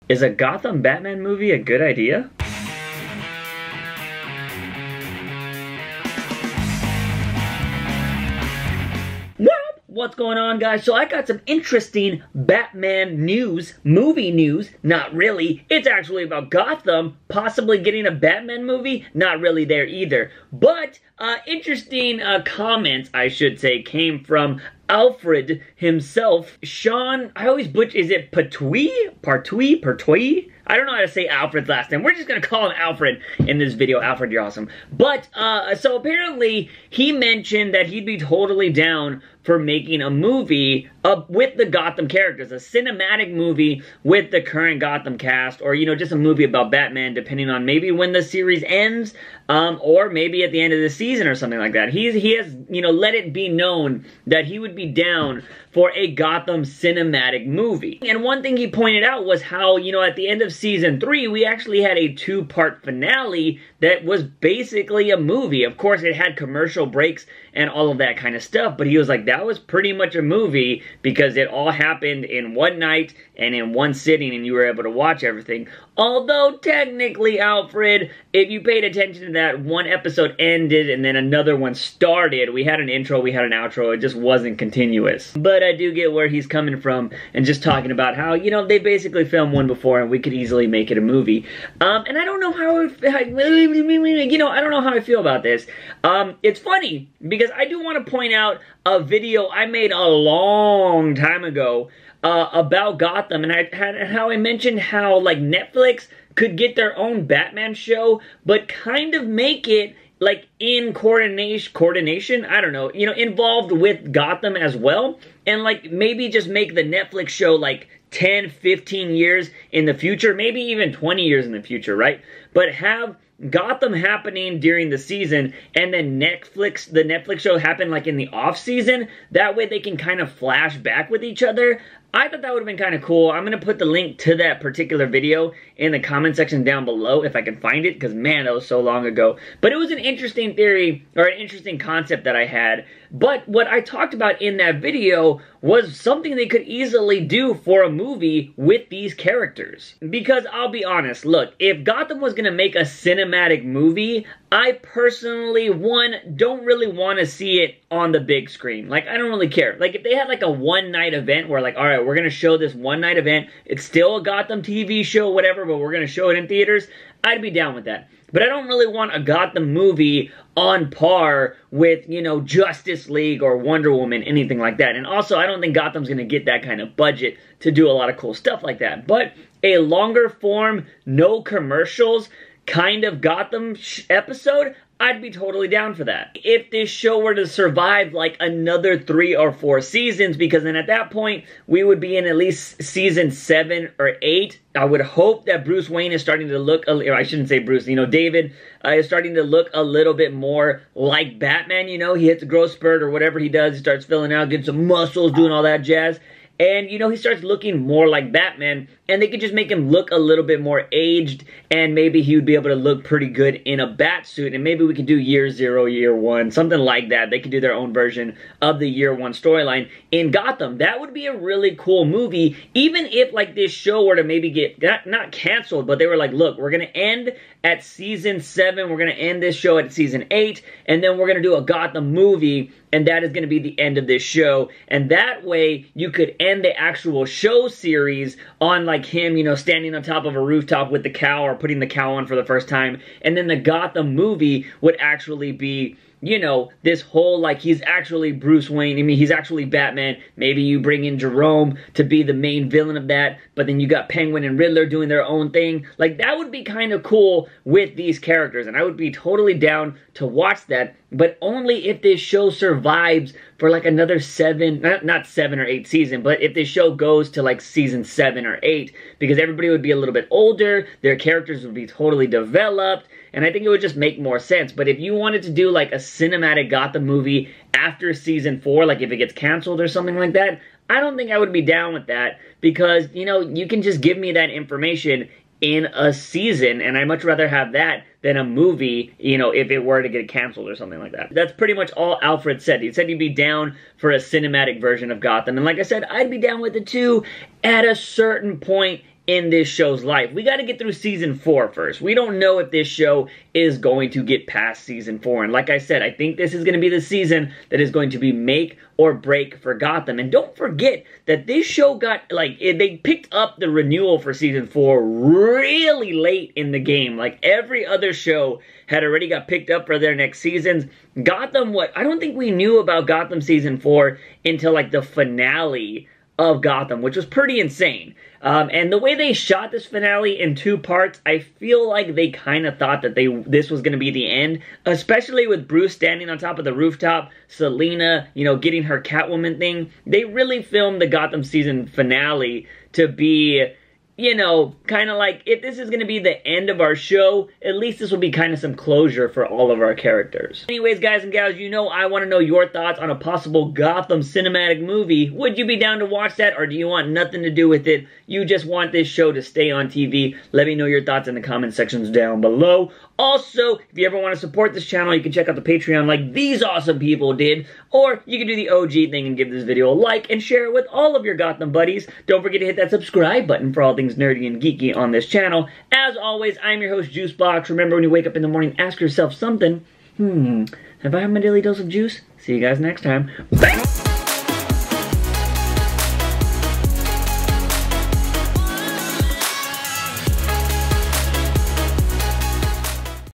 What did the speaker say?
Is a Gotham Batman movie a good idea? What's going on, guys? So I got some interesting Batman news, movie news. Not really. It's actually about Gotham possibly getting a Batman movie. Not really there either. But interesting comments, I should say, came from Alfred himself. Sean, I always butcher, is it Pertwee? Pertwee? I don't know how to say Alfred's last name. We're just gonna call him Alfred in this video. Alfred, you're awesome. But, so apparently, he mentioned that he'd be totally down for making a movie with the Gotham characters. A cinematic movie with the current Gotham cast. Or, you know, just a movie about Batman, depending on maybe when the series ends. Or maybe at the end of the season or something like that. He has, you know, let it be known that he would be down for a Gotham cinematic movie. And one thing he pointed out was how, you know, at the end of season 3, we actually had a 2-part finale that was basically a movie. Of course, it had commercial breaks and all of that kind of stuff, but he was like, that was pretty much a movie because it all happened in one night and in one sitting and you were able to watch everything. Although, technically, Alfred, if you paid attention to that, one episode ended and then another one started. We had an intro, we had an outro, it just wasn't continuous. But I do get where he's coming from and just talking about how, you know, they basically filmed one before and we could easily make it a movie. And I don't know how, you know, I don't know how I feel about this. It's funny because I do want to point out a video I made a long time ago about Gotham, and how I mentioned how, like, Netflix could get their own Batman show, but kind of make it, like, in coordination, I don't know, you know, involved with Gotham as well, and, like, maybe just make the Netflix show, like, 10, 15 years in the future, maybe even 20 years in the future, right? But have Gotham happening during the season, and then the Netflix show happen, like, in the off-season. That way they can kind of flash back with each other. I thought that would have been kind of cool. I'm going to put the link to that particular video in the comment section down below if I can find it, because man, that was so long ago. But it was an interesting theory, or an interesting concept that I had. But what I talked about in that video was something they could easily do for a movie with these characters. Because I'll be honest, look, if Gotham was going to make a cinematic movie, I personally, don't really want to see it on the big screen. Like, I don't really care. Like, if they had like a one-night event where, like, alright, we're going to show this one-night event, it's still a Gotham TV show, whatever, but we're going to show it in theaters, I'd be down with that. But I don't really want a Gotham movie on par with, you know, Justice League or Wonder Woman, anything like that. And also, I don't think Gotham's going to get that kind of budget to do a lot of cool stuff like that. But a longer form, no commercials kind of Gotham episode, I'd be totally down for that. If this show were to survive like another 3 or 4 seasons, because then at that point, we would be in at least season 7 or 8. I would hope that Bruce Wayne is starting to look, or I shouldn't say Bruce, you know, David is starting to look a little bit more like Batman, you know. He hits a growth spurt or whatever he does, he starts filling out, getting some muscles, doing all that jazz. And, you know, he starts looking more like Batman, and they could just make him look a little bit more aged, and maybe he would be able to look pretty good in a bat suit, and maybe we could do year 0, year 1, something like that. They could do their own version of the year 1 storyline in Gotham. That would be a really cool movie, even if, like, this show were to maybe get, not canceled, but they were like, look, we're going to end at season 7, we're going to end this show at season 8, and then we're going to do a Gotham movie, and that is going to be the end of this show. And that way, you could end the actual show series on, like, him, you know, standing on top of a rooftop with the cow, or putting the cow on for the first time. And then the Gotham movie would actually be, you know, this whole, like, he's actually Bruce Wayne. I mean, he's actually Batman. Maybe you bring in Jerome to be the main villain of that, but then you got Penguin and Riddler doing their own thing. Like, that would be kind of cool with these characters, and I would be totally down to watch that, but only if this show survives for, like, another 7, not 7 or 8 season, but if this show goes to, like, season 7 or 8, because everybody would be a little bit older, their characters would be totally developed, and I think it would just make more sense. But if you wanted to do, like, a cinematic Gotham movie after season 4, like if it gets canceled or something like that, I don't think I would be down with that, because, you know, you can just give me that information in a season, and I'd much rather have that than a movie, you know, if it were to get canceled or something like that. That's pretty much all Alfred said. He said he'd be down for a cinematic version of Gotham, and like I said, I'd be down with it too at a certain point in this show's life. We got to get through season 4 first. We don't know if this show is going to get past season 4. And like I said, I think this is going to be the season that is going to be make or break for Gotham. And don't forget that this show got, like, they picked up the renewal for season 4 really late in the game. Like, every other show had already got picked up for their next seasons. Gotham, I don't think we knew about Gotham season 4 until, like, the finale of Gotham, which was pretty insane. And the way they shot this finale in 2 parts, I feel like they kind of thought that this was going to be the end, especially with Bruce standing on top of the rooftop, Selina, you know, getting her Catwoman thing. They really filmed the Gotham season finale to be, you know, kind of like, if this is going to be the end of our show, at least this will be kind of some closure for all of our characters. Anyways, guys and gals, you know I want to know your thoughts on a possible Gotham cinematic movie. Would you be down to watch that, or do you want nothing to do with it? You just want this show to stay on TV? Let me know your thoughts in the comment sections down below. Also, if you ever want to support this channel, you can check out the Patreon like these awesome people did, or you can do the OG thing and give this video a like and share it with all of your Gotham buddies. Don't forget to hit that subscribe button for all things nerdy and geeky on this channel. As always, I'm your host, JUICEbox. Remember, when you wake up in the morning, ask yourself something. Have I had my daily dose of juice? See you guys next time. Bye!